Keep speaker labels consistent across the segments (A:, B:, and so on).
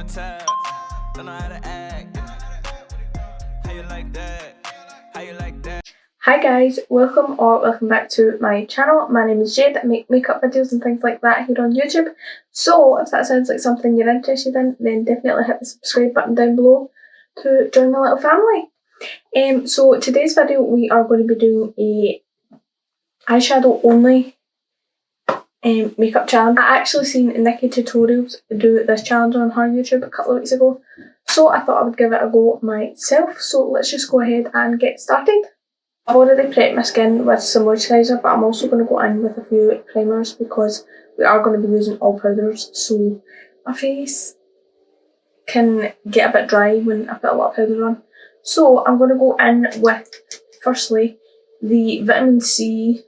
A: tell. Don't know how to act. How you like that? How you like that?
B: Hi guys, welcome back to my channel. My name is Jade. I make makeup videos and things like that here on YouTube. So if that sounds like something you're interested in, then definitely hit the subscribe button down below to join my little family. So today's video we are going to be doing a eyeshadow only makeup challenge. I actually seen Nikkie Tutorials do this challenge on her YouTube a couple of weeks ago, so I thought I would give it a go myself. So let's just go ahead and get started. I've already prepped my skin with some moisturiser, but I'm also going to go in with a few primers because we are going to be using all powders, so my face can get a bit dry when I put a lot of powder on. So I'm going to go in with, firstly, the Vitamin C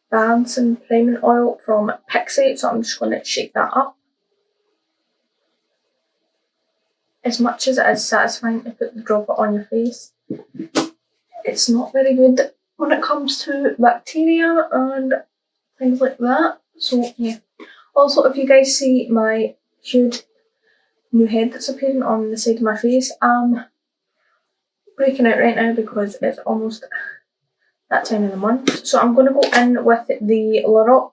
B: Balancing Priming Oil from Pixie, so I'm just going to shake that up. As much as it is satisfying to put the dropper on your face, it's not very good when it comes to bacteria and things like that. So yeah. Also, if you guys see my huge new head that's appearing on the side of my face, I'm breaking out right now because it's almost that time of the month. So I'm going to go in with the Laroc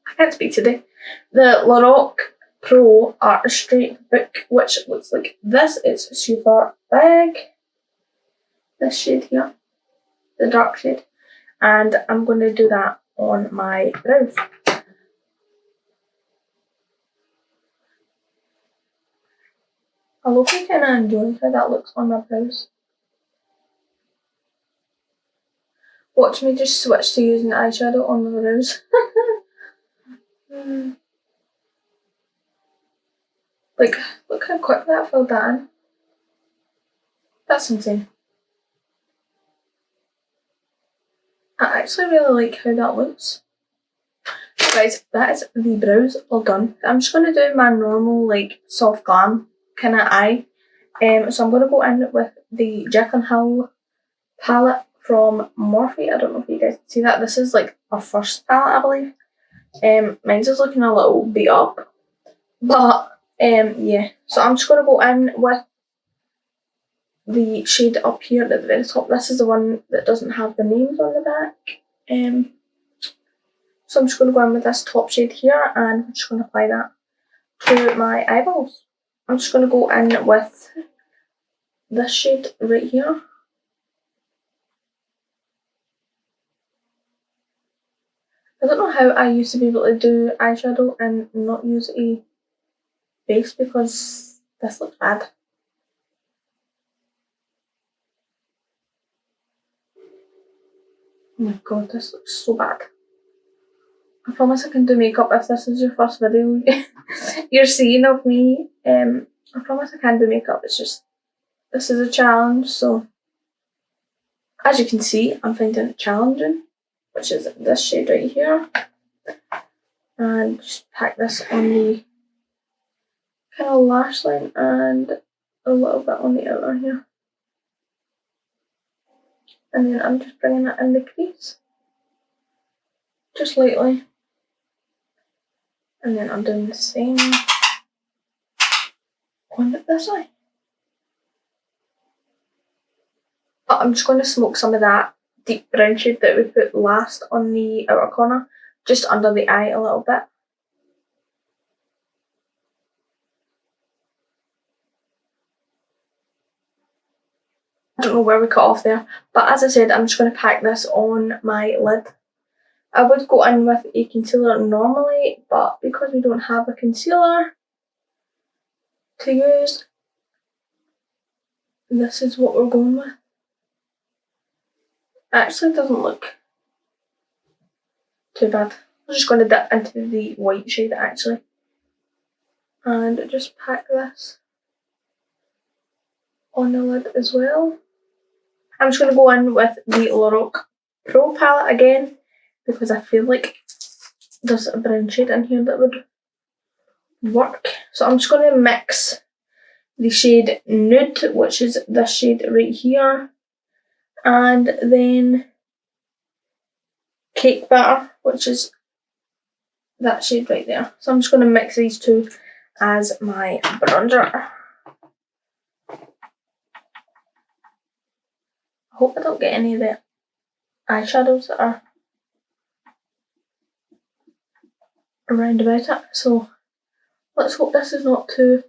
B: I can't speak today. The Laroc Pro Artistry book, which looks like this. It's super big. This shade here, the dark shade, and I'm going to do that on my brows. I look kind of enjoy how that looks on my brows. Watch me just switch to using eyeshadow on my brows. Like, look how quick that filled that in. That's insane. I actually really like how that looks. So guys, that is the brows all done. I'm just going to do my normal, like, soft glam kind of eye. So I'm going to go in with the Jaclyn palette from Morphe. I don't know if you guys can see that. This is like our first palette, I believe. Mine's is looking a little beat up. But, yeah. So I'm just going to go in with the shade up here at the very top. This is the one that doesn't have the names on the back. So I'm just going to go in with this top shade here, and I'm just going to apply that to my eyeballs. I'm just going to go in with this shade right here. I don't know how I used to be able to do eyeshadow and not use a base because this looks bad. Oh my god, this looks so bad. I promise I can do makeup if this is your first video you're seeing of me. I promise I can do makeup, it's just, this is a challenge, so as you can see, I'm finding it challenging, which is this shade right here. And just pack this on the kind of lash line and a little bit on the outer here. And then I'm just bringing it in the crease, just lightly. And then I'm doing the same on this eye. But I'm just going to smoke some of that deep brown shade that we put last on the outer corner, just under the eye a little bit. I don't know where we cut off there, but as I said, I'm just going to pack this on my lid. I would go in with a concealer normally, but because we don't have a concealer to use, this is what we're going with. Actually, it doesn't look too bad. I'm just going to dip into the white shade actually, and just pack this on the lid as well. I'm just going to go in with the Laroc Pro palette again, because I feel like there's a brown shade in here that would work. So I'm just going to mix the shade Nude, which is this shade right here, and then Cake Batter, which is that shade right there. So I'm just going to mix these two as my bronzer. I hope I don't get any of the eyeshadows that are around about it. So let's hope this is not too...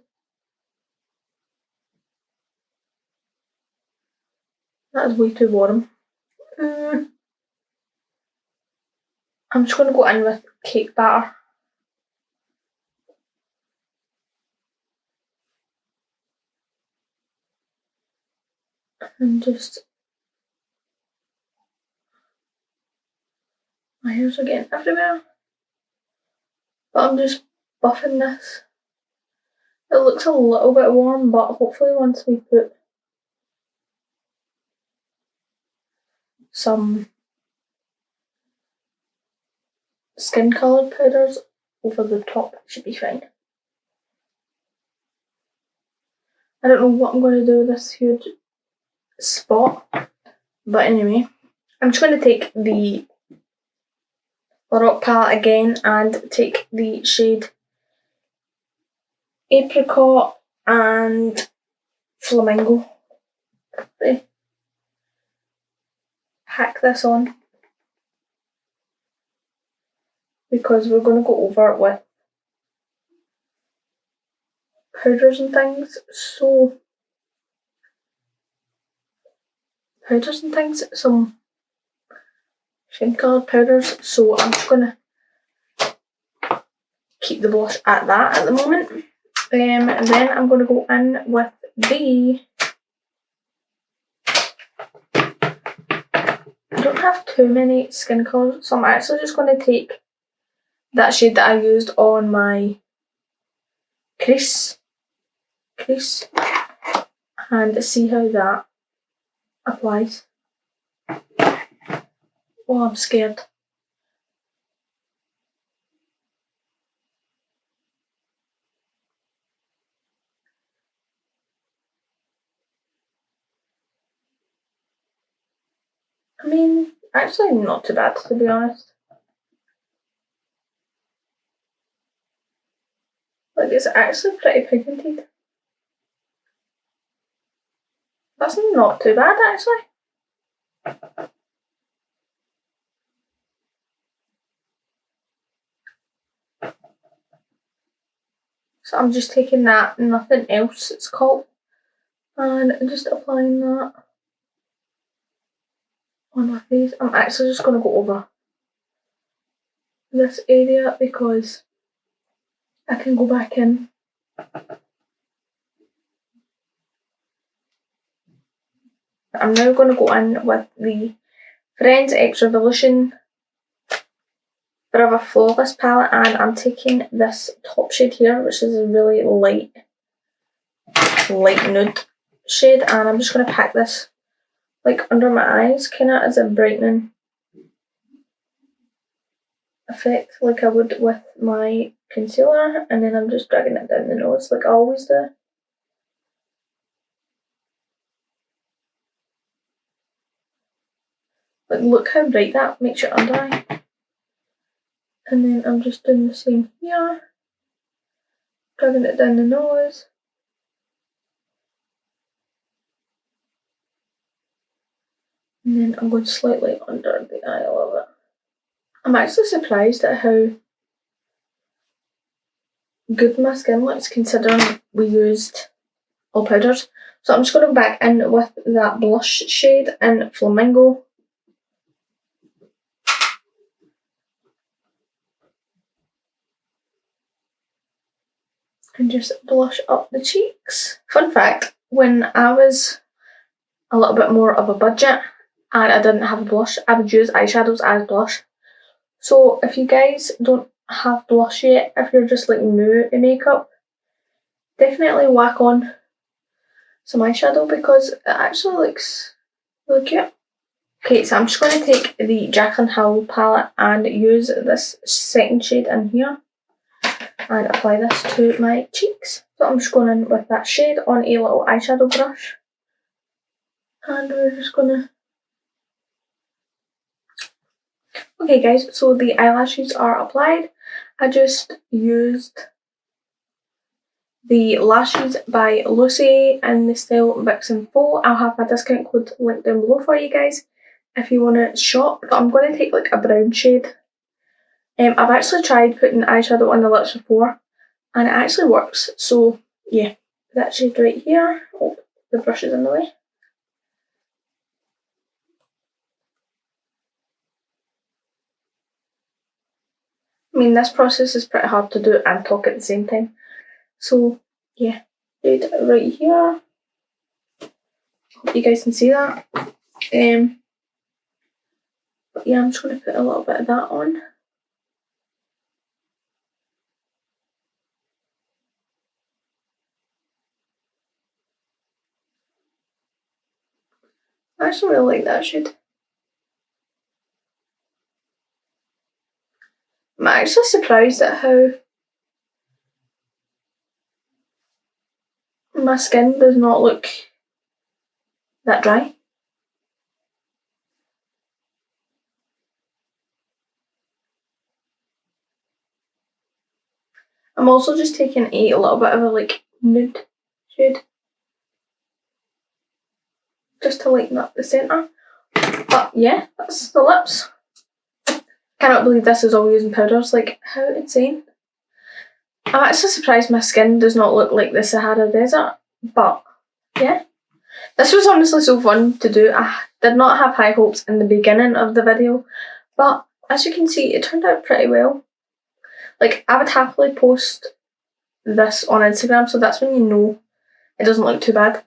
B: That is way too warm. I'm just going to go in with cake batter. And just... My hairs are getting everywhere. But I'm just buffing this. It looks a little bit warm, but hopefully once we put some skin coloured powders over the top, it should be fine. I don't know what I'm going to do with this huge spot, but anyway, I'm just going to take the Laroc palette again and take the shade Apricot and Flamingo. Pack this on because we're going to go over it with powders and things. So some skin coloured powders. So I'm just going to keep the blush at that at the moment. And then I'm going to go in with the... I don't have too many skin colours, so I'm actually just going to take that shade that I used on my crease and see how that applies. Oh, I'm scared. I mean, actually not too bad, to be honest. Like, it's actually pretty pigmented. That's not too bad, actually. So I'm just taking that, nothing else it's called, and just applying that on my face. I'm actually just going to go over this area because I can go back in. I'm now going to go in with the Friends X Revolution Forever Flawless palette, and I'm taking this top shade here, which is a really light nude shade, and I'm just going to pack this like under my eyes, kind of as a brightening effect like I would with my concealer, and then I'm just dragging it down the nose like I always do. Like, look how bright that makes your under eye. And then I'm just doing the same here, dragging it down the nose. And then I'm going slightly under the eye a little bit. I'm actually surprised at how good my skin looks considering we used all powders. So I'm just going to go back in with that blush shade in Flamingo. And just blush up the cheeks. Fun fact, when I was a little bit more of a budget and I didn't have a blush, I would use eyeshadows as blush. So if you guys don't have blush yet, if you're just like new to makeup, definitely whack on some eyeshadow because it actually looks really cute. Okay, so I'm just going to take the Jaclyn palette and use this second shade in here and apply this to my cheeks. So I'm just going in with that shade on a little eyeshadow brush. And we're just gonna... Okay guys, so the eyelashes are applied. I just used the lashes by Lucy in the style Vixen Faux. I'll have my discount code linked down below for you guys if you want to shop. But I'm going to take like a brown shade. I've actually tried putting eyeshadow on the lips before and it actually works. So yeah, that shade right here. Oh, the brush is in the way. I mean, this process is pretty hard to do and talk at the same time. So yeah, shade right here. Hope you guys can see that. But yeah, I'm just going to put a little bit of that on. I actually really like that shade. I'm actually surprised at how my skin does not look that dry. I'm also just taking a little bit of a like nude shade just to lighten up the centre. But yeah, that's the lips. Cannot believe this is all using powders, like how insane. I'm actually surprised my skin does not look like the Sahara Desert, but yeah. This was honestly so fun to do. I did not have high hopes in the beginning of the video, but as you can see, it turned out pretty well. Like, I would happily post this on Instagram, so that's when you know it doesn't look too bad.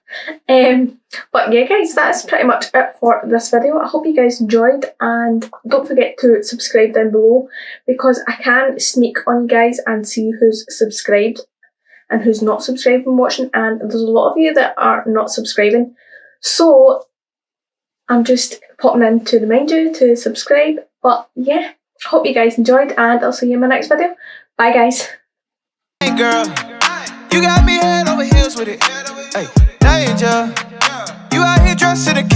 B: But yeah guys, that's pretty much it for this video. I hope you guys enjoyed, and don't forget to subscribe down below because I can sneak on you guys and see who's subscribed and who's not subscribed and watching, and there's a lot of you that are not subscribing. So I'm just popping in to remind you to subscribe. But yeah, hope you guys enjoyed and I'll see you in my next video. Bye guys.
A: Hey girl, you got me head over heels with it. Hey, danger. You out here dressed in a